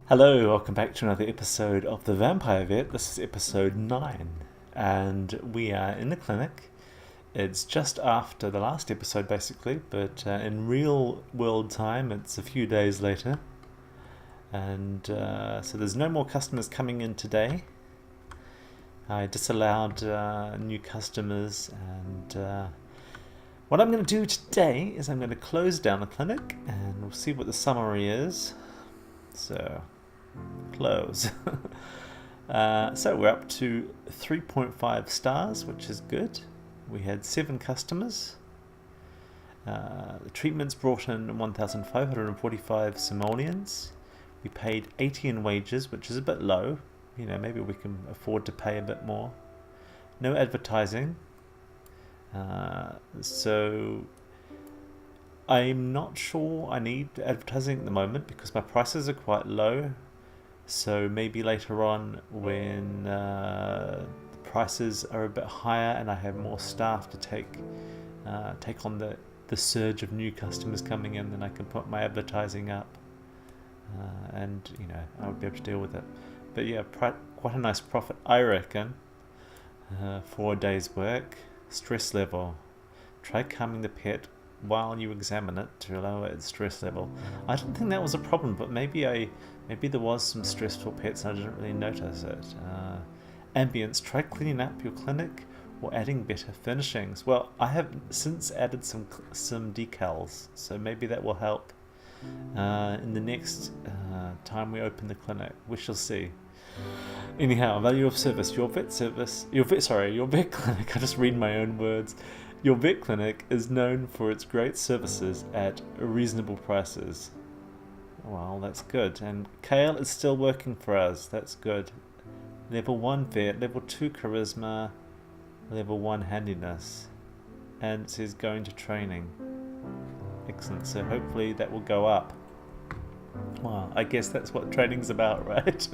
Hello, welcome back to another episode of The Vampire Vet. This is episode 9, and we are in the clinic. It's just after the last episode, basically, but in real world time, it's a few days later. And so there's no more customers coming in today. I disallowed new customers, and what I'm going to do today is I'm going to close down the clinic, and we'll see what the summary is. So, close. So we're up to 3.5 stars, which is good. We had 7 customers. The treatments brought in 1,545 simoleons. We paid 80 in wages, which is a bit low. You know, maybe we can afford to pay a bit more. No advertising. So I'm not sure I need advertising at the moment because my prices are quite low. So maybe later on when the prices are a bit higher and I have more staff to take on the surge of new customers coming in, then I can put my advertising up, and you know, I would be able to deal with it. But yeah, quite a nice profit, I reckon, for a day's work. Stress level. Try calming the pet while you examine it to lower its stress level. I don't think that was a problem, but maybe there was some stressful pets and I didn't really notice it. Ambience. Try cleaning up your clinic or adding better furnishings. Well, I have since added some decals, so maybe that will help in the next time we open the clinic. We shall see. Anyhow, value of service. Your vet clinic. I just read my own words. Your vet clinic is known for its great services at reasonable prices. Well, that's good. And Kale is still working for us. That's good. Level 1 vet, level 2 charisma, level 1 handiness. And it says going to training. Excellent. So hopefully that will go up. Well, I guess that's what training's about, right?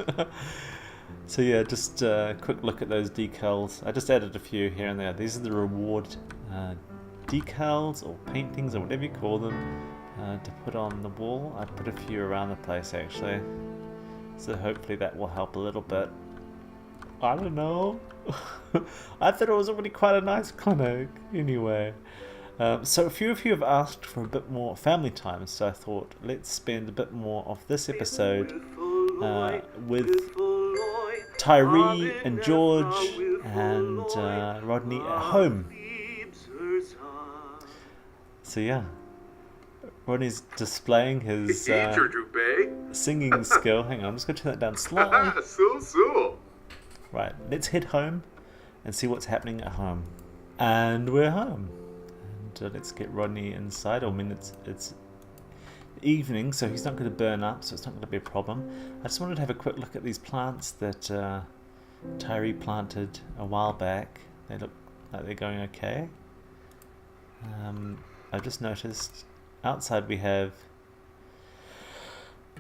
So yeah, just a quick look at those decals. I just added a few here and there. These are the reward decals or paintings or whatever you call them to put on the wall. I put a few around the place actually. So hopefully that will help a little bit. I don't know. I thought it was already quite a nice clinic anyway. So a few of you have asked for a bit more family time, so I thought let's spend a bit more of this episode with Tyree and George and Rodney at home. So yeah, Rodney's displaying his singing skill. Hang on, I'm just going to turn that down slightly. Right, let's head home and see what's happening at home. And we're home. Let's get Rodney inside. I mean, it's evening, so he's not going to burn up, so it's not going to be a problem. I just wanted to have a quick look at these plants that Tyree planted a while back. They look like they're going okay. I've just noticed outside we have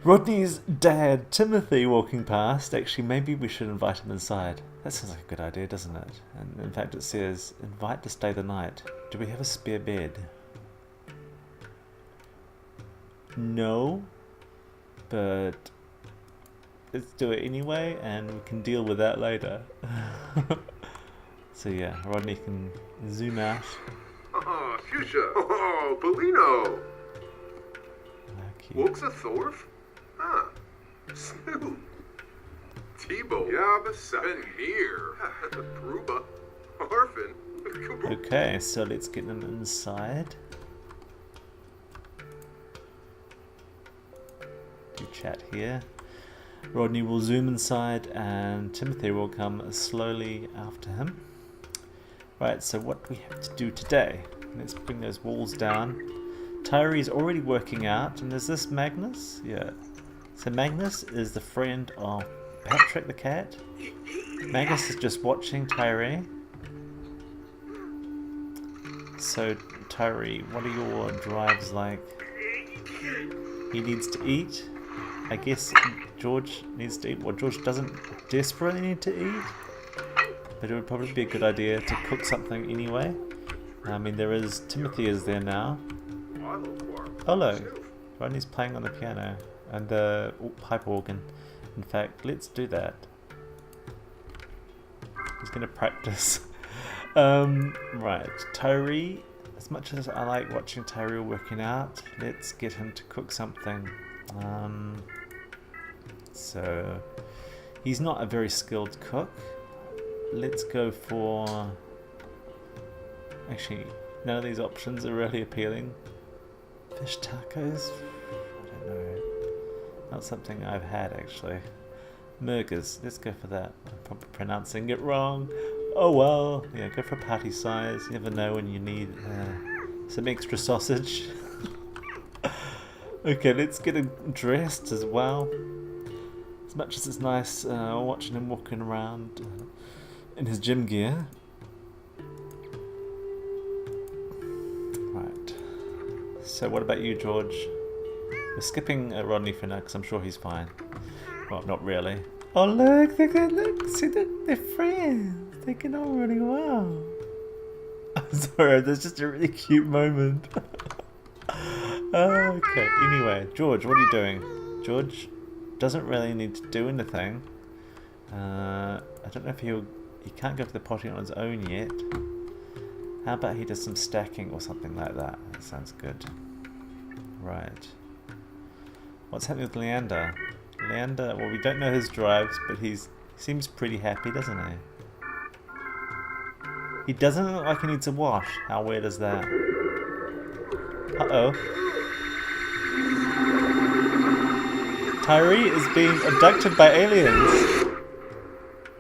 Rodney's dad, Timothy, walking past. Actually, maybe we should invite him inside. That sounds like a good idea, doesn't it? And in fact, it says, invite to stay the night. Do we have a spare bed? No, but let's do it anyway, and we can deal with that later. So yeah, Rodney can zoom out. Oh, Fuchsia. Oh, Polino. Woksa Thorf? Huh. Snoop. Tebow. Yabba Ben here. Pruba. Orphan. Okay, so let's get them inside. Do chat here. Rodney will zoom inside and Timothy will come slowly after him. Right, so what we have to do today. Let's bring those walls down. Tyree's already working out, and there's this Magnus. Yeah. So Magnus is the friend of Patrick the cat. Magnus is just watching Tyree. So Tyree, what are your drives like? He needs to eat. I guess George needs to eat. Well, George doesn't desperately need to eat, but it would probably be a good idea to cook something anyway. I mean, Timothy is there now. Hello. Rodney's playing on the piano. and the pipe organ. In fact, let's do that. He's gonna practice. Right, Tyree. As much as I like watching Tyree working out, let's get him to cook something. So he's not a very skilled cook. Let's go for. Actually, none of these options are really appealing. Fish tacos? I don't know. Not something I've had actually. Mergers. Let's go for that. I'm probably pronouncing it wrong. Oh well. Yeah, go for party size. You never know when you need some extra sausage. Okay, let's get him dressed as well. As much as it's nice watching him walking around in his gym gear. Right. So what about you, George? We're skipping Rodney for now because I'm sure he's fine. Well, not really. Oh look, look, see they're friends. They get on really well. I'm sorry, that's just a really cute moment. Okay, anyway, George, what are you doing? George doesn't really need to do anything. I don't know if he can't go to the potty on his own yet. How about he does some stacking or something like that? That sounds good. Right. What's happening with Leander? Leander, well, we don't know his drives, but he seems pretty happy, doesn't he? He doesn't look like he needs a wash. How weird is that? Uh-oh. Tyree is being abducted by aliens.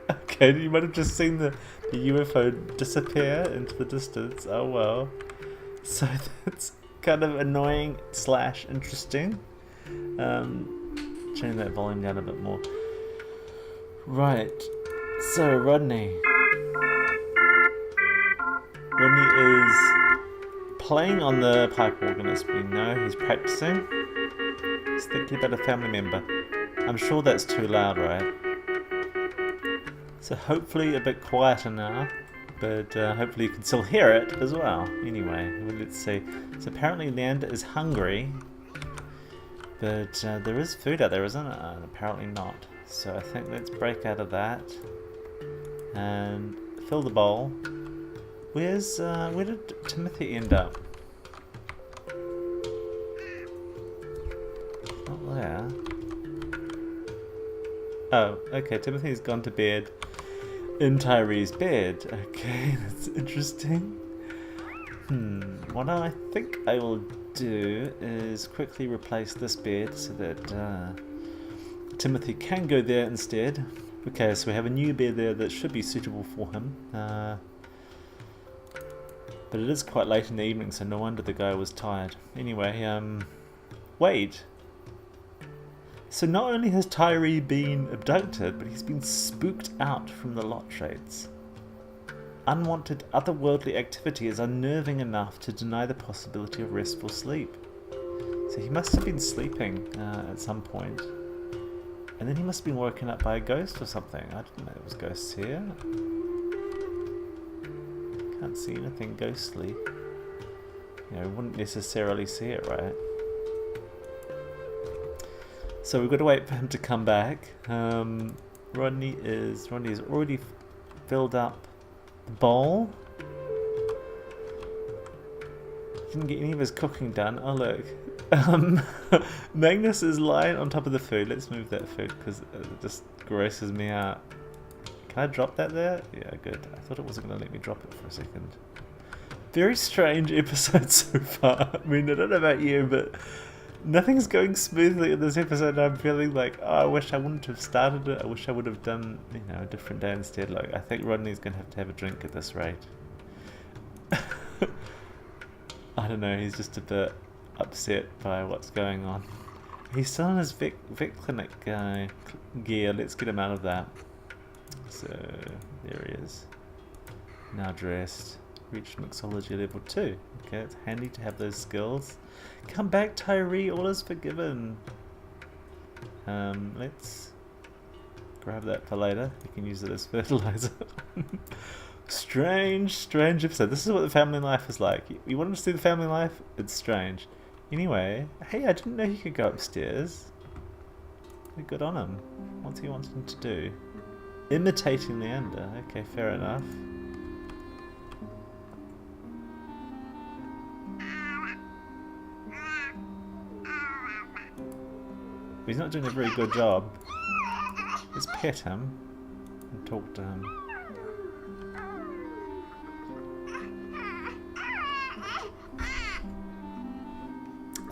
Okay, you might have just seen the UFO disappear into the distance. Oh well. So that's kind of annoying / interesting. Turn that volume down a bit more. Right. So Rodney. Rodney is playing on the pipe organ, as we know. He's practicing. He's thinking about a family member. I'm sure that's too loud, right? So hopefully a bit quieter now, but hopefully you can still hear it as well. Anyway, let's see. So apparently Leander is hungry, but there is food out there, isn't it? Apparently not. So I think let's break out of that and fill the bowl. Where did Timothy end up? Not there. Oh, okay. Timothy's gone to bed. In Tyree's bed. Okay, that's interesting. What I think I will do is quickly replace this bed so that Timothy can go there instead. Okay, so we have a new bed there that should be suitable for him. But it is quite late in the evening, so no wonder the guy was tired. Anyway, wait. So not only has Tyree been abducted, but he's been spooked out from the lot trades. Unwanted otherworldly activity is unnerving enough to deny the possibility of restful sleep. So he must have been sleeping at some point. And then he must have been woken up by a ghost or something. I didn't know there was ghosts here. Can't see anything ghostly. You know, wouldn't necessarily see it, right? So we've got to wait for him to come back. Rodney has already filled up the bowl. Didn't get any of his cooking done. Oh look, Magnus is lying on top of the food. Let's move that food because it just grosses me out. Can I drop that there? Yeah, good. I thought it wasn't going to let me drop it for a second. Very strange episode so far. I mean, I don't know about you, but nothing's going smoothly in this episode. I'm feeling like, oh, I wish I wouldn't have started it. I wish I would have done, a different day instead. Like, I think Rodney's going to have a drink at this rate. I don't know, he's just a bit upset by what's going on. He's still in his vet clinic gear. Let's get him out of that. So, there he is. Now dressed. Reached mixology level 2. Okay, it's handy to have those skills. Come back, Tyree, all is forgiven. Let's grab that for later. You can use it as fertilizer. Strange episode. This is what the family life is like. You want to see the family life? It's strange. Anyway, hey, I didn't know you could go upstairs. Good on him. What's he wanting to do? Imitating Leander. Okay, fair enough. But he's not doing a very good job. Let's pet him and talk to him.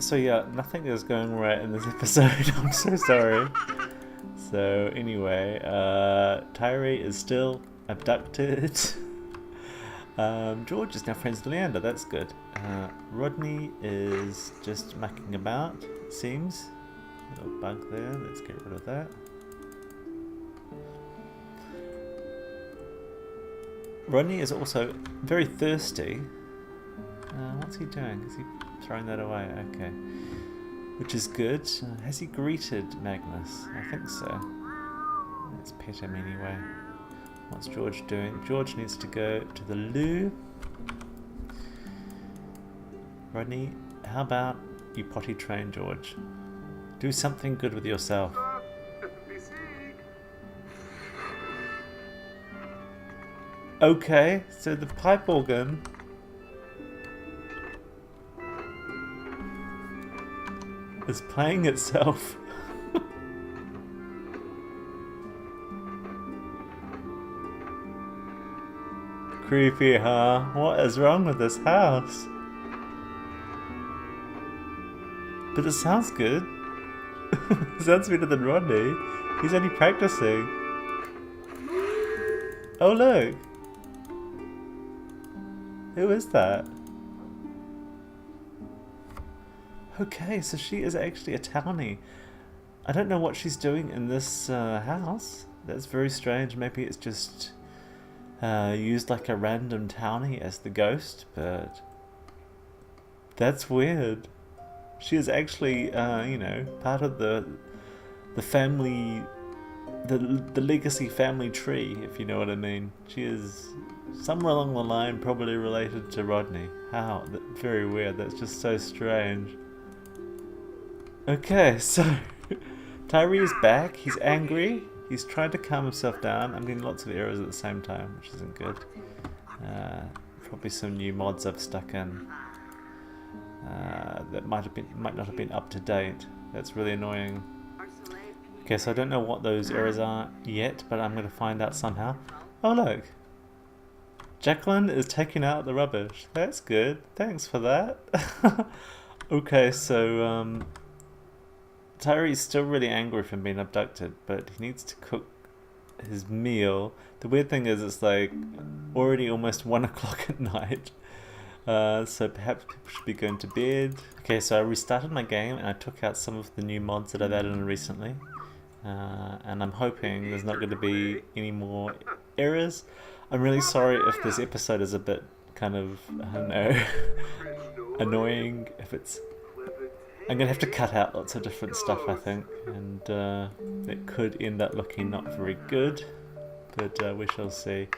So yeah, nothing is going right in this episode. I'm so sorry. So anyway, Tyree is still abducted. George is now friends with Leander. That's good. Rodney is just mucking about, it seems. Little bug there. Let's get rid of that. Rodney is also very thirsty. What's he doing? Is he throwing that away? Okay. Which is good. Has he greeted Magnus? I think so. Let's pet him anyway. What's George doing? George needs to go to the loo. Rodney, how about you potty train George? Do something good with yourself. Okay, so the pipe organ is playing itself. Creepy, huh? What is wrong with this house? But it sounds good. It sounds better than Rodney. He's only practicing. Oh look! Who is that? Okay, so she is actually a townie. I don't know what she's doing in this house. That's very strange. Maybe it's just used like a random townie as the ghost, but that's weird. She is actually, you know, part of the family, the legacy family tree, if you know what I mean. She is somewhere along the line probably related to Rodney. How? Very weird. That's just so strange. Okay, so Tyree is back. He's angry. He's trying to calm himself down. I'm getting lots of errors at the same time, which isn't good. Probably some new mods I've stuck in that might not have been up to date. That's really annoying. Okay, so I don't know what those errors are yet, but I'm going to find out somehow. Oh look, Jacqueline is taking out the rubbish. That's good. Thanks for that. Okay, so Tyree's still really angry from being abducted, but he needs to cook his meal. The weird thing is it's like already almost 1 o'clock at night. So perhaps people should be going to bed. Okay, so I restarted my game and I took out some of the new mods that I've added in recently. And I'm hoping there's not going to be any more errors. I'm really sorry if this episode is a bit kind of, I don't know, annoying. If it's... I'm going to have to cut out lots of different stuff, I think. And it could end up looking not very good. But we shall see.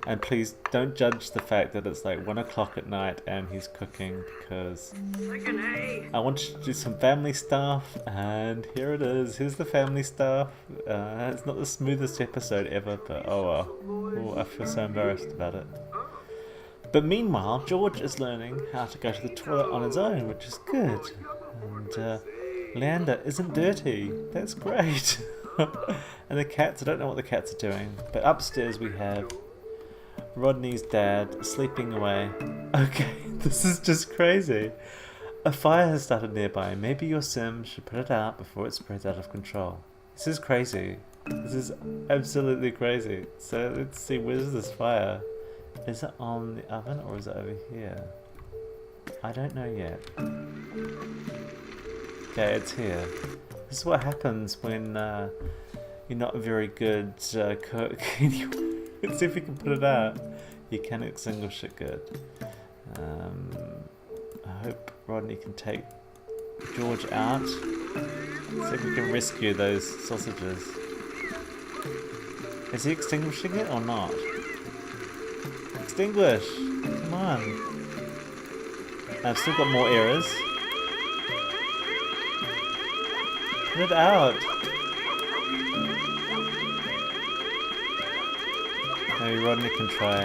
And please don't judge the fact that it's like 1 o'clock at night and he's cooking, because I wanted to do some family stuff, and here it is. Here's the family stuff. It's not the smoothest episode ever, but oh well. Ooh, I feel so embarrassed about it. But meanwhile, George is learning how to go to the toilet on his own, which is good. And Leander isn't dirty. That's great. And the cats, I don't know what the cats are doing, but upstairs we have Rodney's dad sleeping away. Okay, this is just crazy. A fire has started nearby. Maybe your sim should put it out before it spreads out of control. This is crazy. This is absolutely crazy. So let's see, where's this fire? Is it on the oven or is it over here? I don't know yet. Okay, it's here. This is what happens when you're not a very good cook. Let's see if we can put it out. You can extinguish it good. I hope Rodney can take George out. See if we can rescue those sausages. Is he extinguishing it or not? Extinguish! Come on. I've still got more errors. Put it out. Maybe Rodney can try.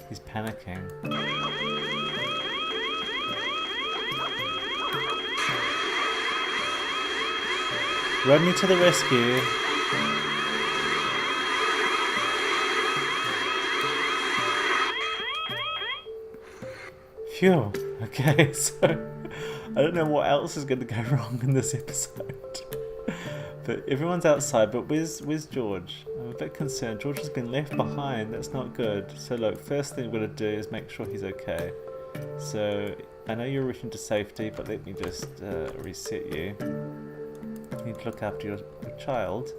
He's panicking. Rodney to the rescue. Phew. Okay, so I don't know what else is going to go wrong in this episode. But everyone's outside, but where's George? I'm a bit concerned. George has been left behind. That's not good. So look, first thing we're going to do is make sure he's okay. So I know you're rushing to safety, but let me just reset you. You need to look after your child.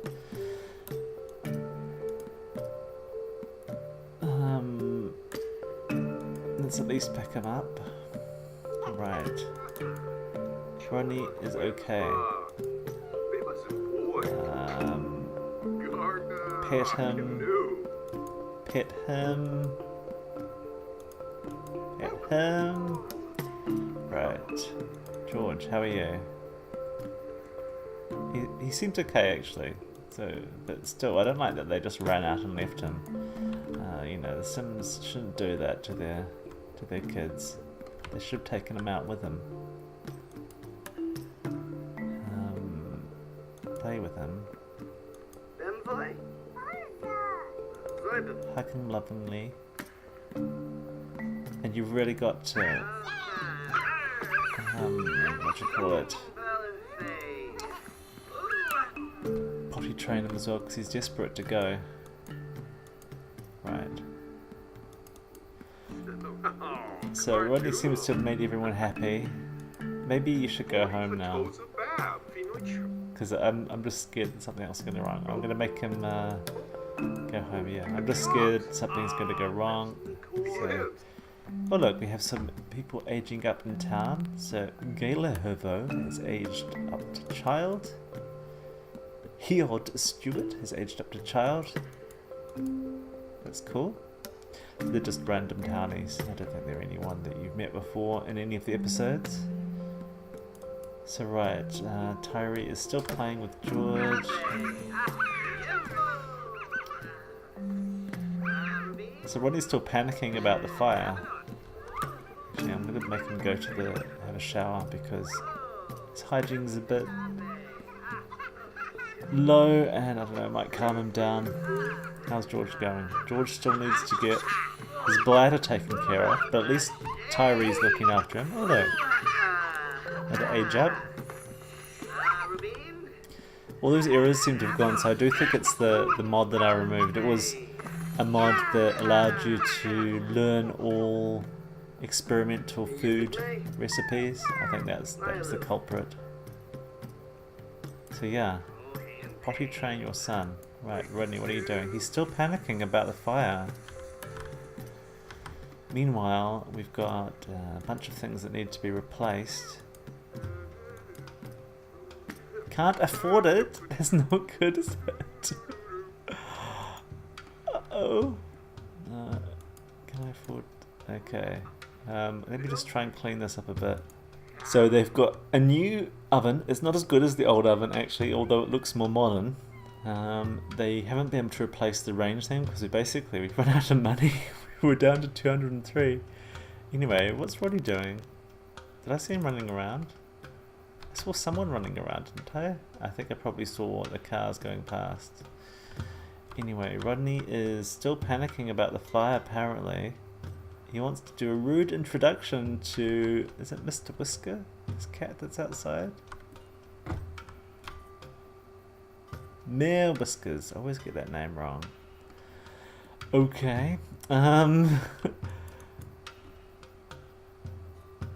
Let's at least pick him up. Right. Rodney is okay. Pet him. Pet him. Pet him. Right. George, how are you? He seems okay actually. So, but still, I don't like that they just ran out and left him. You know, the Sims shouldn't do that to their kids. They should have taken him out with them. Play with him. Hug him lovingly. And you've really got to what you call it? Potty train him as well because he's desperate to go. Right. So Rodney seems to have made everyone happy. Maybe you should go home now. Because I'm just scared that something else is going to go wrong. I'm going to make him go home, yeah. I'm just scared something's going to go wrong. So, oh look, we have some people aging up in town. So Gayla Hervo has aged up to child. Heod Stewart has aged up to child. That's cool. They're just random townies. I don't think they're anyone that you've met before in any of the episodes. So right, Tyree is still playing with George. So Rodney's still panicking about the fire. Actually, I'm going to make him go to have a shower because his hygiene's a bit low and I don't know, it might calm him down. How's George going? George still needs to get his bladder taken care of, but at least Tyree's looking after him. Oh look. Had to age up. All those errors seem to have gone, so I do think it's the mod that I removed. It was a mod that allowed you to learn all experimental food recipes. I think that was the culprit. So yeah. Potty train your son. Right, Rodney, what are you doing? He's still panicking about the fire. Meanwhile, we've got a bunch of things that need to be replaced. Can't afford it? That's not good, is it? Uh-oh. Can I afford... Okay. Let me just try and clean this up a bit. So they've got a new oven. It's not as good as the old oven, actually, although it looks more modern. They haven't been able to replace the range thing because we've run out of money. We're down to 203. Anyway, what's Roddy doing? Did I see him running around? I saw someone running around, didn't I? I think I probably saw the cars going past. Anyway, Rodney is still panicking about the fire, apparently. He wants to do a rude introduction to... Is it Mr. Whisker? This cat that's outside? Mayor Whiskers. I always get that name wrong. Okay.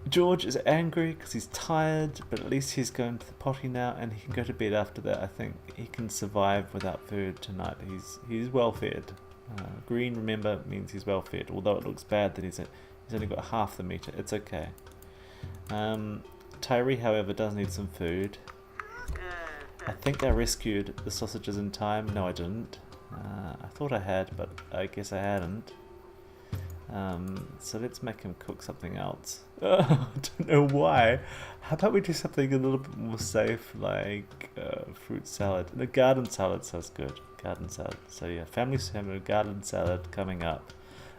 George is angry because he's tired, but at least he's going to the potty now and he can go to bed after that. I think he can survive without food tonight. He's well fed. Green, remember, means he's well fed, although it looks bad that he's only got half the meter. It's okay. Tyree, however, does need some food. I think I rescued the sausages in time. No, I didn't. I thought I had, but I guess I hadn't. So let's make him cook something else. I don't know why. How about we do something a little bit more safe, like fruit salad? The garden salad sounds good. Garden salad. So yeah, family salmon, garden salad coming up.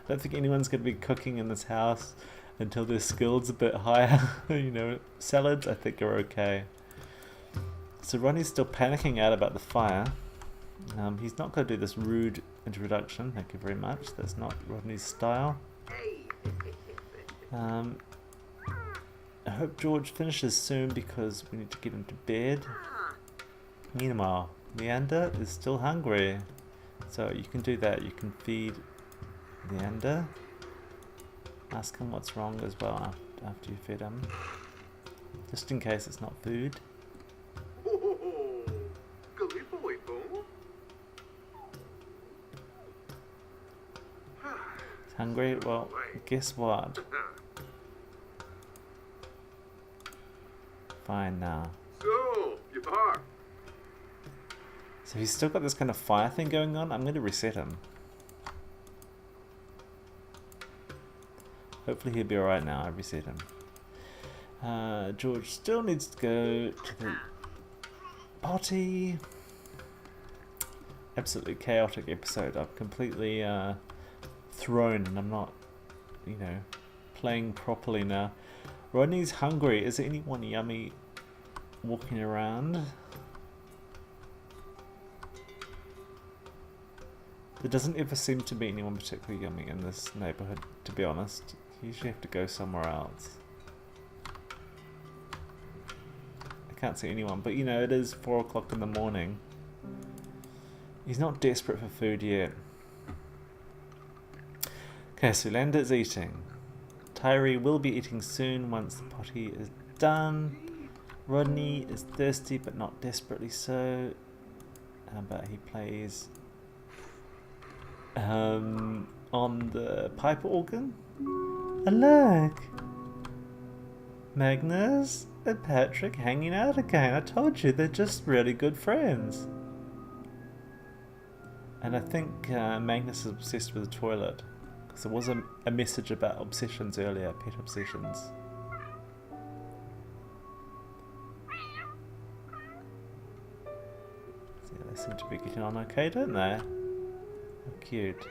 I don't think anyone's going to be cooking in this house until their skill's a bit higher. You know, salads I think are okay. So Ronnie's still panicking out about the fire. He's not going to do this rude introduction. Thank you very much. That's not Rodney's style. I hope George finishes soon because we need to get him to bed. Meanwhile, Leander is still hungry. So you can do that. You can feed Leander. Ask him what's wrong as well after you fed him. Just in case it's not food. Hungry? Well, guess what? Fine now. So he's still got this kind of fire thing going on. I'm going to reset him. Hopefully he'll be alright now. I reset him. George still needs to go to the potty. Absolutely chaotic episode. I've completely thrown and I'm not, you know, playing properly now. Rodney's hungry. Is there anyone yummy walking around? There doesn't ever seem to be anyone particularly yummy in this neighborhood, to be honest. You usually have to go somewhere else. I can't see anyone, but you know, it is 4 o'clock in the morning. He's not desperate for food yet. Okay, so Lander's eating. Tyree will be eating soon once the potty is done. Rodney is thirsty but not desperately so. But he plays on the pipe organ. And look! Magnus and Patrick hanging out again. I told you, they're just really good friends. And I think Magnus is obsessed with the toilet. Because there was a message about obsessions earlier, pet obsessions. So yeah, they seem to be getting on okay, don't they? How cute.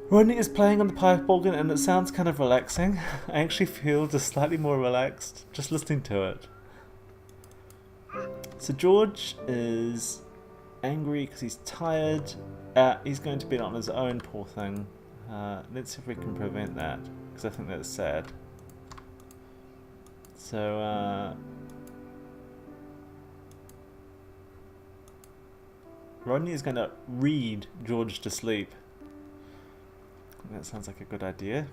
Rodney is playing on the pipe organ and it sounds kind of relaxing. I actually feel just slightly more relaxed just listening to it. So George is angry because he's tired. He's going to bed on his own, poor thing. Let's see if we can prevent that, because I think that's sad. So, Rodney is going to read George to sleep. That sounds like a good idea.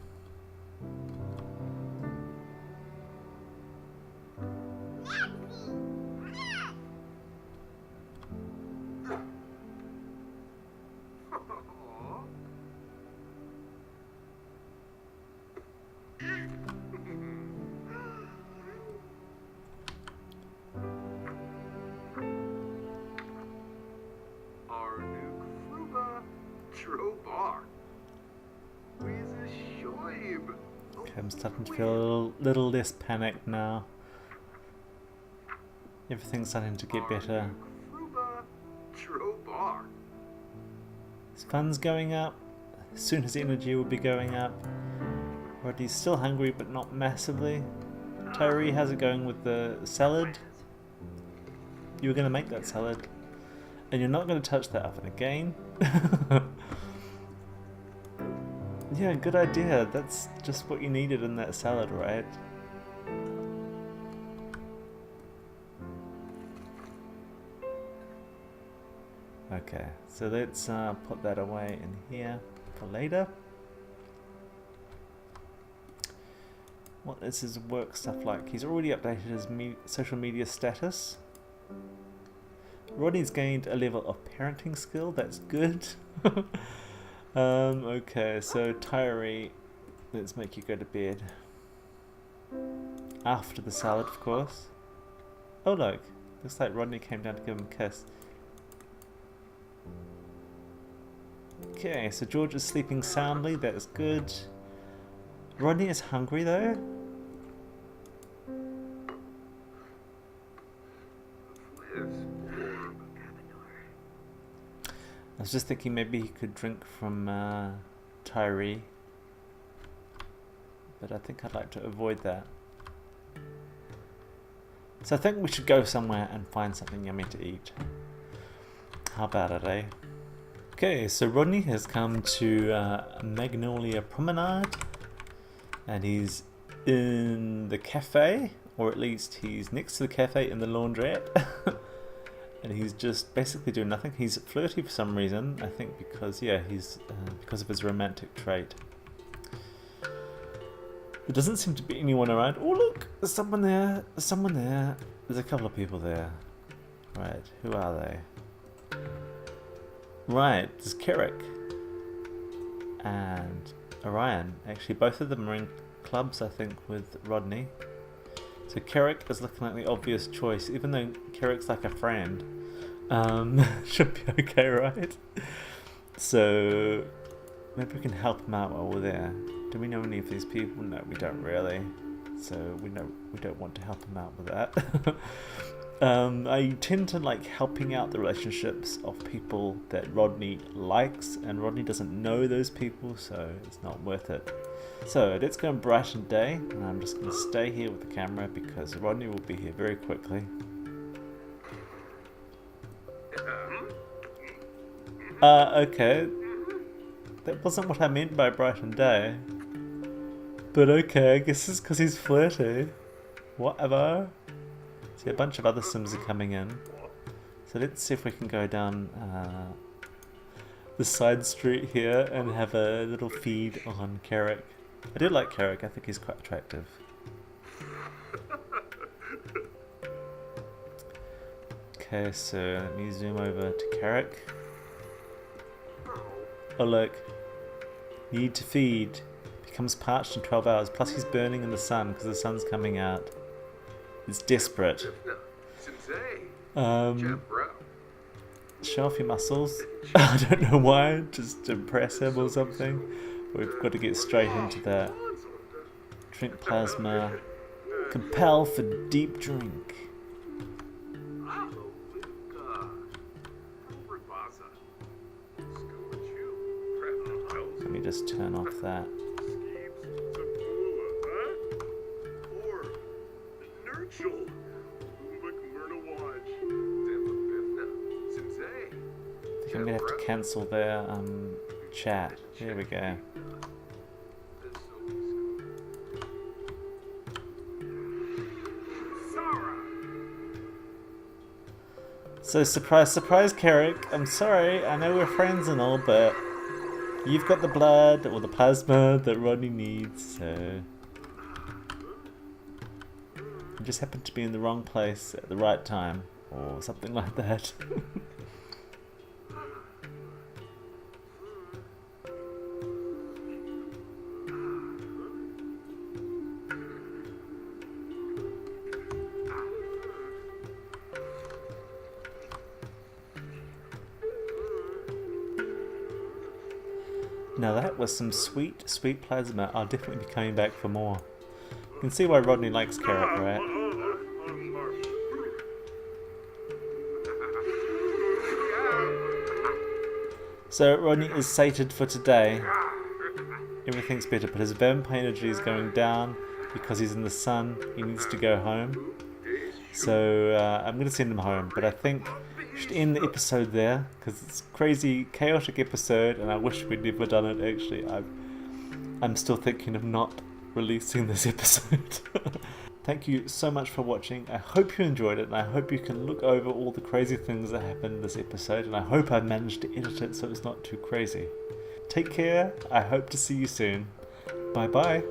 I'm starting to feel a little less panicked now. Everything's starting to get better. His fun's going up. Soon his energy will be going up. Rodney's still hungry but not massively. Tyree, how's it going with the salad? You were going to make that salad. And you're not going to touch that oven again. Yeah, good idea. That's just what you needed in that salad, right? Okay, so let's put that away in here for later. What is his work stuff like? He's already updated his social media status. Rodney's gained a level of parenting skill. That's good. Okay, so Tyree, let's make you go to bed. After the salad, of course. Oh look, looks like Rodney came down to give him a kiss. Okay, so George is sleeping soundly, that is good. Rodney is hungry though. I was just thinking maybe he could drink from Tyree, but I think I'd like to avoid that. So I think we should go somewhere and find something yummy to eat. How about it, eh? Okay, so Rodney has come to Magnolia Promenade, and he's in the cafe, or at least he's next to the cafe in the laundrette. And he's just basically doing nothing. He's flirty for some reason. I think because, yeah, he's because of his romantic trait. There doesn't seem to be anyone around. Oh look, there's someone there. There's someone there. There's a couple of people there. Right, who are they? Right, there's Carrick and Orion. Actually, both of them are in clubs, I think, with Rodney. So Carrick is looking like the obvious choice, even though Carrick's like a friend. Should be okay, right? So maybe we can help him out while we're there. Do we know any of these people? No, we don't really. So we don't want to help him out with that. I tend to like helping out the relationships of people that Rodney likes, and Rodney doesn't know those people, so it's not worth it. So let's go and brighten day, and I'm just going to stay here with the camera because Rodney will be here very quickly. Okay. That wasn't what I meant by brighten day. But okay, I guess it's because he's flirty. Whatever. See, a bunch of other Sims are coming in. So let's see if we can go down the side street here and have a little feed on Carrick. I do like Carrick, I think he's quite attractive. Okay, so let me zoom over to Carrick. Oh look, need to feed. Becomes parched in 12 hours, plus he's burning in the sun because the sun's coming out. It's desperate. Show off your muscles. I don't know why, just to impress him or something. We've got to get straight into that. Drink plasma. Compel for deep drink. Let me just turn off that. I think I'm going to have to cancel their chat. There we go. So surprise, surprise, Carrick. I'm sorry, I know we're friends and all, but you've got the blood or the plasma that Rodney needs, so you just happen to be in the wrong place at the right time, or something like that. Now that was some sweet, sweet plasma. I'll definitely be coming back for more. You can see why Rodney likes Carrot, right? So Rodney is sated for today. Everything's better, but his vampire energy is going down because he's in the sun. He needs to go home. So I'm going to send him home, but I think we should end the episode there because it's a crazy, chaotic episode, and I wish we'd never done it. Actually, I'm still thinking of not releasing this episode. Thank you so much for watching. I hope you enjoyed it, and I hope you can look over all the crazy things that happened in this episode, and I hope I've managed to edit it so it's not too crazy. Take care. I hope to see you soon. Bye bye.